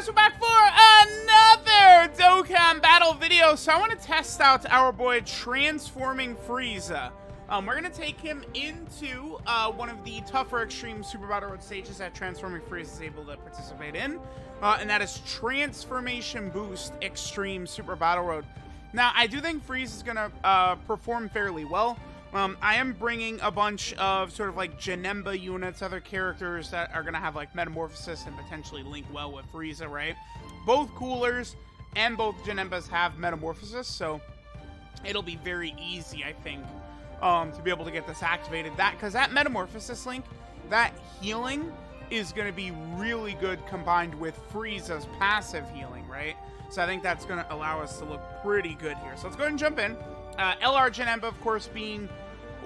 guys, we're back for another Dokkan battle video. So I want to test out our boy Transforming FRIEZA. We're going to take him into one of the tougher extreme Super Battle Road stages that Transforming FRIEZA is able to participate in. And that is Transformation Boost Extreme Super Battle Road. Now, I do think FRIEZA is going to perform fairly well. I am bringing a bunch of sort of like Janemba units, other characters that are going to have like Metamorphosis and potentially link well with FRIEZA, right? Both Coolers and both Janembas have Metamorphosis, so it'll be very easy, I think, to be able to get this activated. Because that Metamorphosis link, that healing is going to be really good combined with FRIEZA's passive healing, right? So I think that's going to allow us to look pretty good here. So let's go ahead and jump in. LR Janemba, of course, being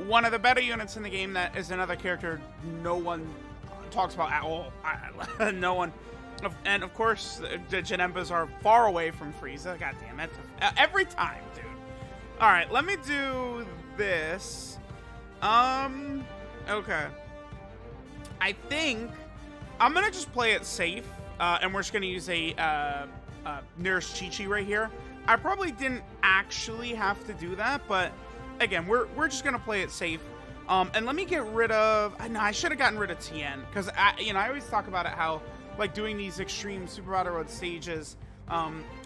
one of the better units in the game. That is another character no one talks about at all. No one. And, of course, the Janembas are far away from FRIEZA. God damn it. Every time, dude. All right, let me do this. Okay. I think I'm going to just play it safe, and we're just going to use a Nurse Chi-Chi right here. I probably didn't actually have to do that, but again, we're just gonna play it safe. And let me get rid of. No, I should have gotten rid of Tien, because I always talk about it how like doing these extreme Super Battle Road stages,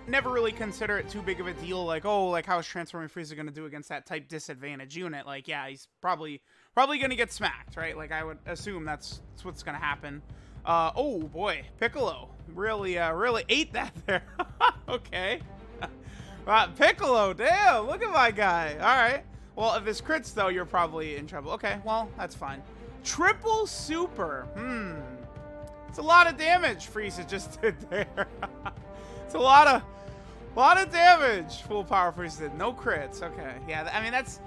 never really consider it too big of a deal. Like, oh, like how is Transforming FRIEZA gonna do against that type disadvantage unit? Like, yeah, he's probably gonna get smacked, right? Like I would assume that's what's gonna happen. Oh boy, Piccolo really ate that there. Okay. Piccolo, damn, look at my guy. All right. Well, if this crits, though, you're probably in trouble. Okay, well, that's fine. Triple super. It's a lot of damage FRIEZA just did there. It's a lot of damage full power FRIEZA did. No crits. Okay, yeah, I mean, that's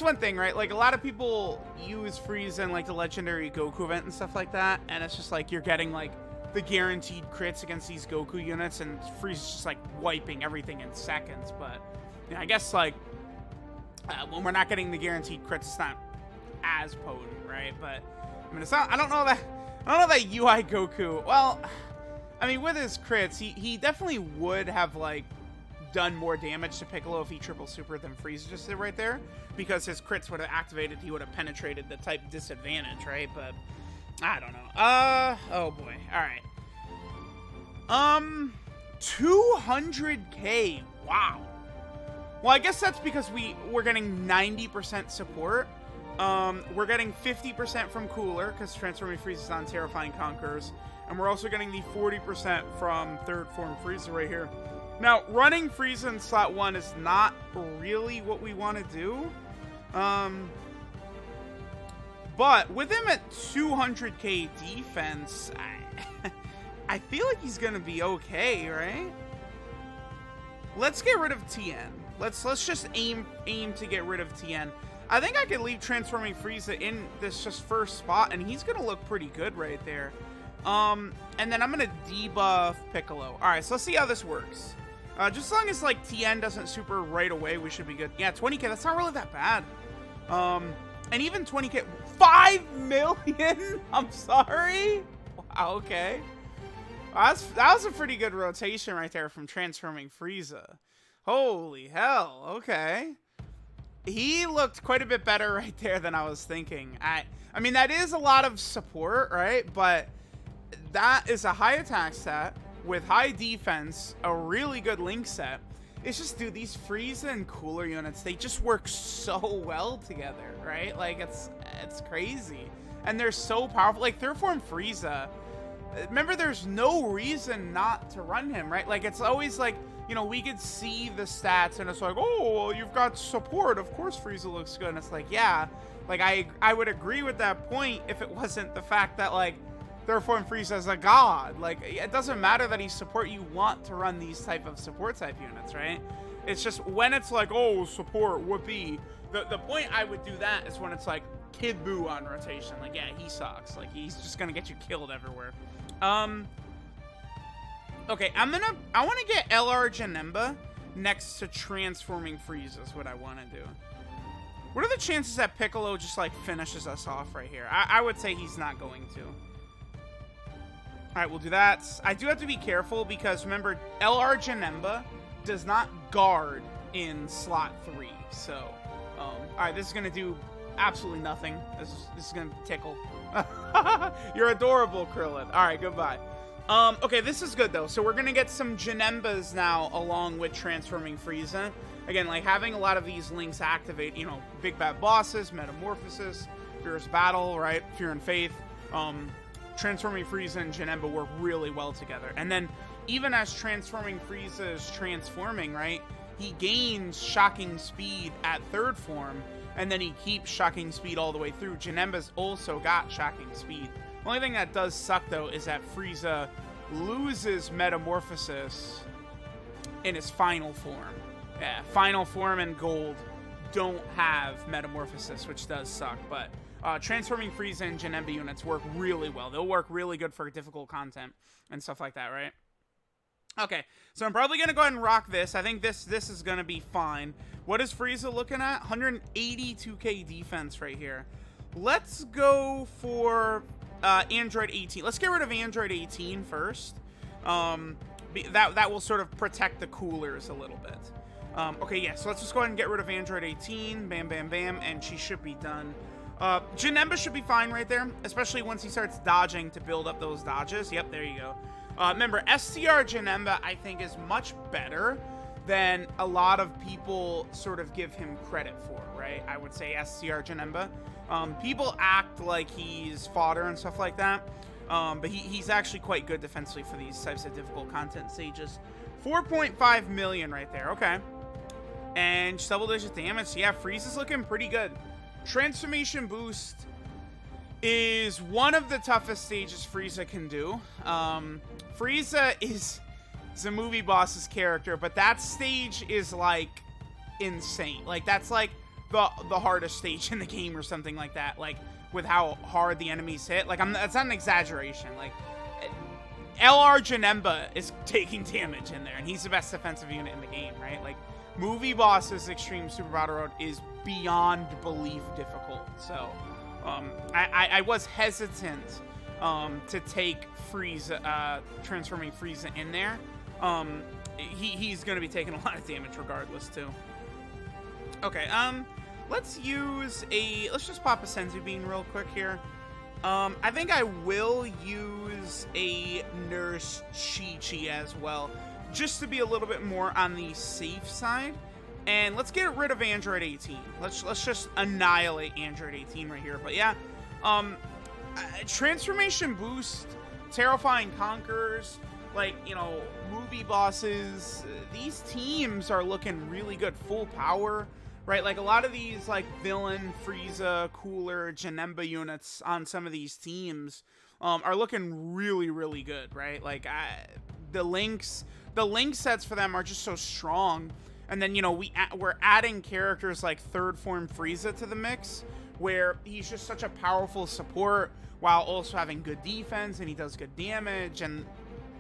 one thing, right? Like, a lot of people use FRIEZA in, like, the Legendary Goku event and stuff like that, and it's just, like, you're getting, like, the guaranteed crits against these Goku units, and FRIEZA's just like wiping everything in seconds. But I guess like when we're not getting the guaranteed crits, it's not as potent, right? But I mean, it's not. I don't know that UI Goku. Well, I mean, with his crits, he definitely would have like done more damage to Piccolo if he triple super than FRIEZA just did right there, because his crits would have activated. He would have penetrated the type disadvantage, right? But I don't know. Oh boy. All right. 200k. Wow. Well, I guess that's because we're getting 90% support. We're getting 50% from Cooler, because Transforming FRIEZA is on Terrifying Conquerors. And we're also getting the 40% from Third Form FRIEZA right here. Now, running FRIEZA in slot 1 is not really what we want to do. But with him at 200k defense, I feel like he's gonna be okay, right? Let's get rid of Tien. Let's just aim to get rid of Tien. I think I could leave Transforming FRIEZA in this just first spot, and he's gonna look pretty good right there. And then I'm gonna debuff Piccolo. All right, so let's see how this works. Just as long as like Tien doesn't super right away, we should be good. Yeah, 20k. That's not really that bad. And even 20k, 5 million? I'm sorry? Wow, okay. That was a pretty good rotation right there from Transforming FRIEZA. Holy hell, okay. He looked quite a bit better right there than I was thinking. I mean, that is a lot of support, right? But that is a high attack set with high defense, a really good link set. It's just, dude, these FRIEZA and Cooler units, they just work so well together, right? Like, it's crazy. And they're so powerful. Like, Third Form FRIEZA, remember, there's no reason not to run him, right? Like, it's always like, you know, we could see the stats, and it's like, oh, well, you've got support. Of course FRIEZA looks good. And it's like, yeah, like, I would agree with that point if it wasn't the fact that, like, Therefore, FRIEZA is a god. Like, it doesn't matter that he's support. You want to run these type of support type units, right? It's just when it's like, oh, support, whoopee. The point I would do that is when it's like Kid Buu on rotation. Like, yeah, he sucks. Like, he's just gonna get you killed everywhere. Okay, I want to get LR Janemba next to Transforming FRIEZA is what I want to do. What are the chances that Piccolo just like finishes us off right here? I would say he's not going to. All right, we'll do that. I do have to be careful because remember, LR Janemba does not guard in slot 3. So, all right, this is going to do absolutely nothing. This is going to tickle. You're adorable, Krillin. All right, goodbye. Okay, this is good, though. So we're going to get some Janembas now along with transforming Frieza. Again, like having a lot of these links activate, you know, big bad bosses, metamorphosis, fierce battle, right? Fear and faith. Transforming Frieza and Janemba work really well together. And then even as transforming Frieza is transforming, right? He gains shocking speed at third form, and then he keeps shocking speed all the way through. Janemba's also got shocking speed. The only thing that does suck, though, is that Frieza loses metamorphosis in his final form. Yeah, final form and gold don't have metamorphosis, which does suck, but transforming Frieza and Janemba units work really well. They'll work really good for difficult content and stuff like that, right? Okay, so I'm probably going to go ahead and rock this. I think this is going to be fine. What is Frieza looking at? 182k defense right here. Let's go for Android 18. Let's get rid of Android 18 first. That will sort of protect the coolers a little bit. Okay, yeah, so let's just go ahead and get rid of Android 18. Bam, bam, bam, and she should be done. Janemba should be fine right there, especially once he starts dodging to build up those dodges. Yep, there you go. Remember, STR Janemba, I think, is much better than a lot of people sort of give him credit for, right? I would say STR Janemba. People act like he's fodder and stuff like that, but he's actually quite good defensively for these types of difficult content stages. 4.5 million right there, okay. And just double-digit damage. Yeah, Frieza's looking pretty good. Transformation Boost is one of the toughest stages Frieza can do. Frieza is a movie boss's character, but that stage is like insane. Like that's like the hardest stage in the game or something like that. Like with how hard the enemies hit. Like that's not an exaggeration. Like LR Janemba is taking damage in there, and he's the best defensive unit in the game, right? Like movie boss's Extreme Super Battle Road is beyond belief difficult. So I was hesitant to take Frieza, transforming Frieza in there. He's going to be taking a lot of damage regardless too. Okay, let's just pop a Senzu Bean real quick here. I think I will use a Nurse Chi-Chi as well, just to be a little bit more on the safe side. And let's get rid of Android 18. Let's just annihilate Android 18 right here. But yeah, Transformation Boost, Terrifying Conquerors, like, you know, movie bosses, these teams are looking really good. Full power, right? Like a lot of these like villain, Frieza, Cooler, Janemba units on some of these teams are looking really, really good, right? Like the link sets for them are just so strong. And then, you know, we're adding characters like third form Frieza to the mix, where he's just such a powerful support while also having good defense, and he does good damage, and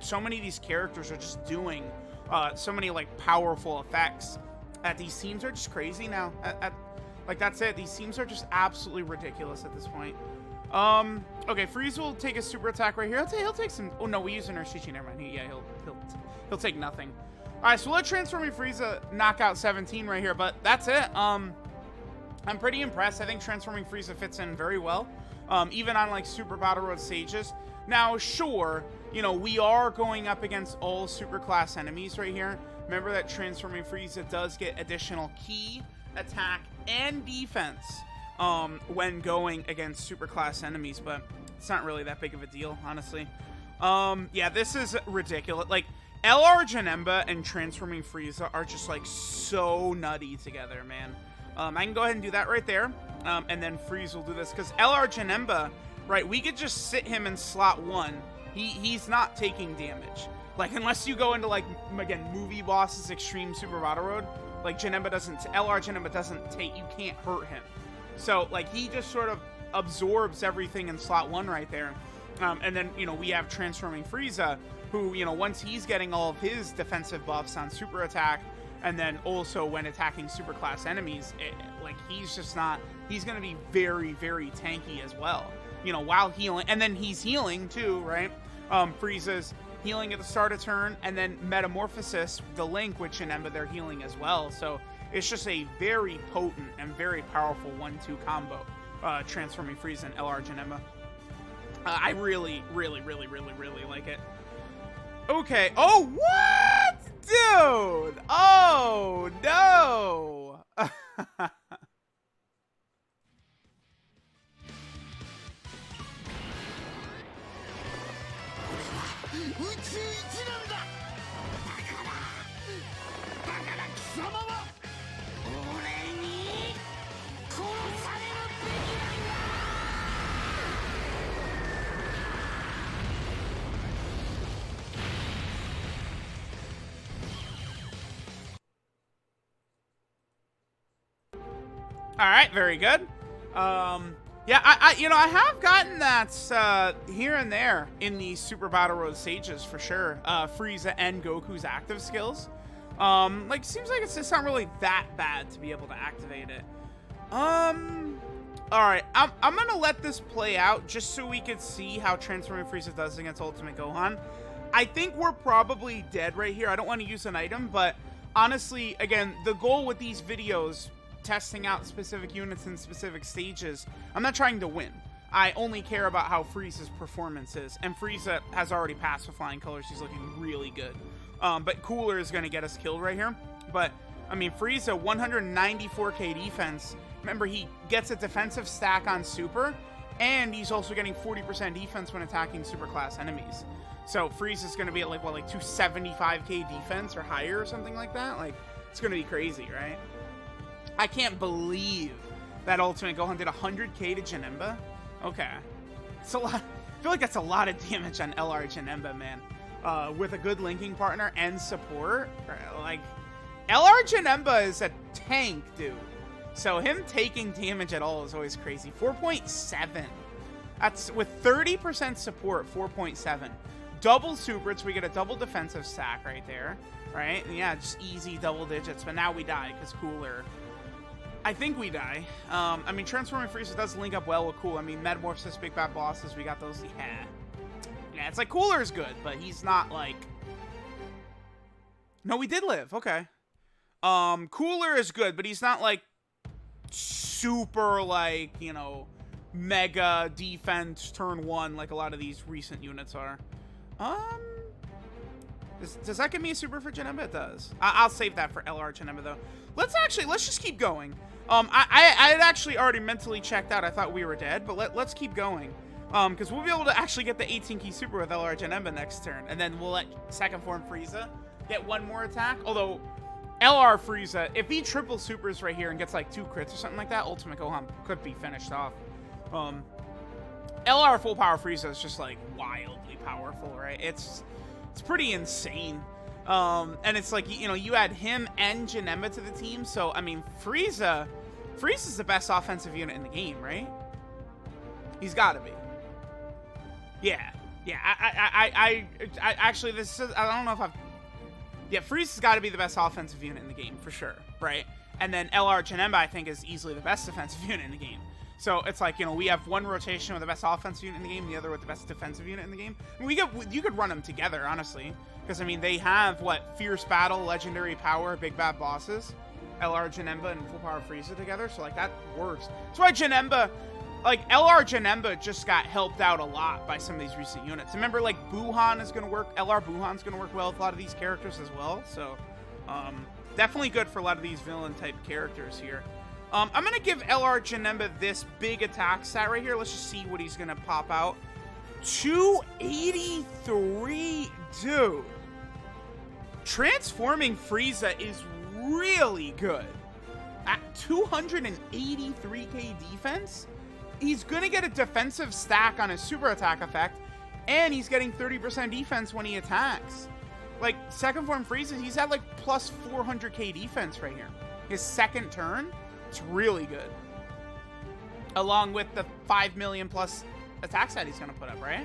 so many of these characters are just doing so many like powerful effects. These teams are just crazy now. Like that's it. These teams are just absolutely ridiculous at this point. Okay, Frieza will take a super attack right here. He'll take some. Oh no, we use an Urshichi. Never mind. Yeah, he'll take nothing. All right, so let Transforming Frieza knock out 17 right here, but that's it. I'm pretty impressed. I think Transforming Frieza fits in very well, even on like Super Battle Road stages. Now, sure, you know, we are going up against all super class enemies right here. Remember that Transforming Frieza does get additional key, attack, and defense when going against super class enemies, but it's not really that big of a deal, honestly. Yeah, this is ridiculous. Like, LR Janemba and Transforming Frieza are just like so nutty together, man. I can go ahead and do that right there, and then Frieza will do this, because LR Janemba, right, we could just sit him in slot 1. He's not taking damage. Like, unless you go into, like, again, movie bosses, Extreme Super Battle Road, like, LR Janemba doesn't take, you can't hurt him. So, like, he just sort of absorbs everything in slot 1 right there. And then, you know, we have Transforming Frieza, who, you know, once he's getting all of his defensive buffs on super attack, and then also when attacking super class enemies, like, he's just not, he's going to be very, very tanky as well, you know, while healing. And then he's healing too, right? Frieza's healing at the start of turn, and then Metamorphosis, the Link with Janemba, they're healing as well. So it's just a very potent and very powerful 1-2 combo, transforming Frieza and LR Janemba. I really, really, really, really, really like it. Okay. Oh, what? Dude! Oh, no! All right, very good. Yeah, I have gotten that here and there in the Super Battle Road stages for sure. Frieza and Goku's active skills. Like, seems like it's just not really that bad to be able to activate it. All right, I'm gonna let this play out just so we could see how Transforming Frieza does against Ultimate Gohan. I think we're probably dead right here. I don't want to use an item, but honestly, again, the goal with these videos, testing out specific units in specific stages, I'm not trying to win. I only care about how Frieza's performance is, and Frieza has already passed with flying colors. He's looking really good. But Cooler is going to get us killed right here. But, I mean, Frieza, 194k defense. Remember, he gets a defensive stack on Super, and he's also getting 40% defense when attacking Super class enemies. So Frieza's going to be at, like, what, like 275k defense or higher or something like that? Like, it's going to be crazy, right? I can't believe that Ultimate Gohan did 100k to Janemba. Okay. It's a lot. I feel like that's a lot of damage on LR Janemba, man. With a good linking partner and support. Like, LR Janemba is a tank, dude. So him taking damage at all is always crazy. 4.7. That's with 30% support, 4.7. Double supers, we get a double defensive stack right there. Right? And yeah, just easy double digits. But now we die because Cooler. I think we die. I mean, Transforming Frieza does link up well with Cooler. I mean, Metamorphosis, Big Bad Bosses, we got those. Yeah, it's like Cooler is good, but he's not like... No, we did live. Okay. Cooler is good, but he's not like super like, you know, mega defense turn one like a lot of these recent units are. Does that give me a super for Janemba? It does. I'll save that for LR Janemba though. Let's just keep going. I had actually already mentally checked out. I thought we were dead, but let's keep going. Because we'll be able to actually get the 18 key super with LR Janemba next turn, and then we'll let second form Frieza get one more attack. Although LR Frieza, if he triple supers right here and gets like 2 crits or something like that, Ultimate Gohan could be finished off. LR full power Frieza is just like wildly powerful, right? It's pretty insane. And it's like, you know, you add him and Janemba to the team, so I mean, Frieza's the best offensive unit in the game, right? He's got to be. Yeah. I actually, this is, I don't know if I've... Yeah, Frieza's got to be the best offensive unit in the game, for sure, right? And then LR Janemba, I think, is easily the best defensive unit in the game. So it's like, you know, we have one rotation with the best offensive unit in the game, the other with the best defensive unit in the game. And you could run them together, honestly. Because, I mean, they have, what, Fierce Battle, Legendary Power, Big Bad Bosses, LR Janemba, and Full Power Frieza together. So, like, that works. That's why Janemba... Like, LR Janemba just got helped out a lot by some of these recent units. Remember, like, Buhan is going to work. LR Buhan's going to work well with a lot of these characters as well. So, definitely good for a lot of these villain-type characters here. I'm going to give LR Janemba this big attack stat right here. Let's just see what he's going to pop out. 283, dude. Transforming Frieza is really good. At 283k defense, he's going to get a defensive stack on his super attack effect, and he's getting 30% defense when he attacks. Like, second form Frieza, he's at like plus 400k defense right here. His second turn, it's really good. Along with the 5 million plus attack stat he's going to put up, right?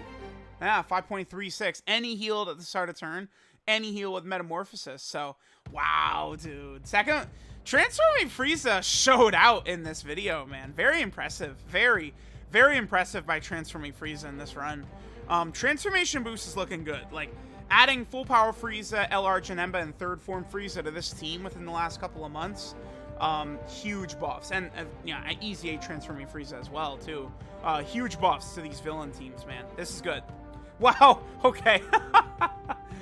Yeah, 5.36. And he healed at the start of turn, and he healed with Metamorphosis. So, wow, dude. Second... Transforming Frieza showed out in this video, man. Very impressive. Very, very impressive by Transforming Frieza in this run. Transformation boost is looking good. Like, adding full power Frieza, LR Janemba, and third form Frieza to this team within the last couple of months, huge buffs. And yeah, EZA transforming Frieza as well, too. Huge buffs to these villain teams, man. This is good. Wow, okay.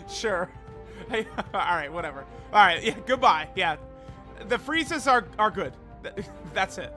Sure. Alright, whatever. Alright, yeah, goodbye. Yeah, the Friezas are good. That's it.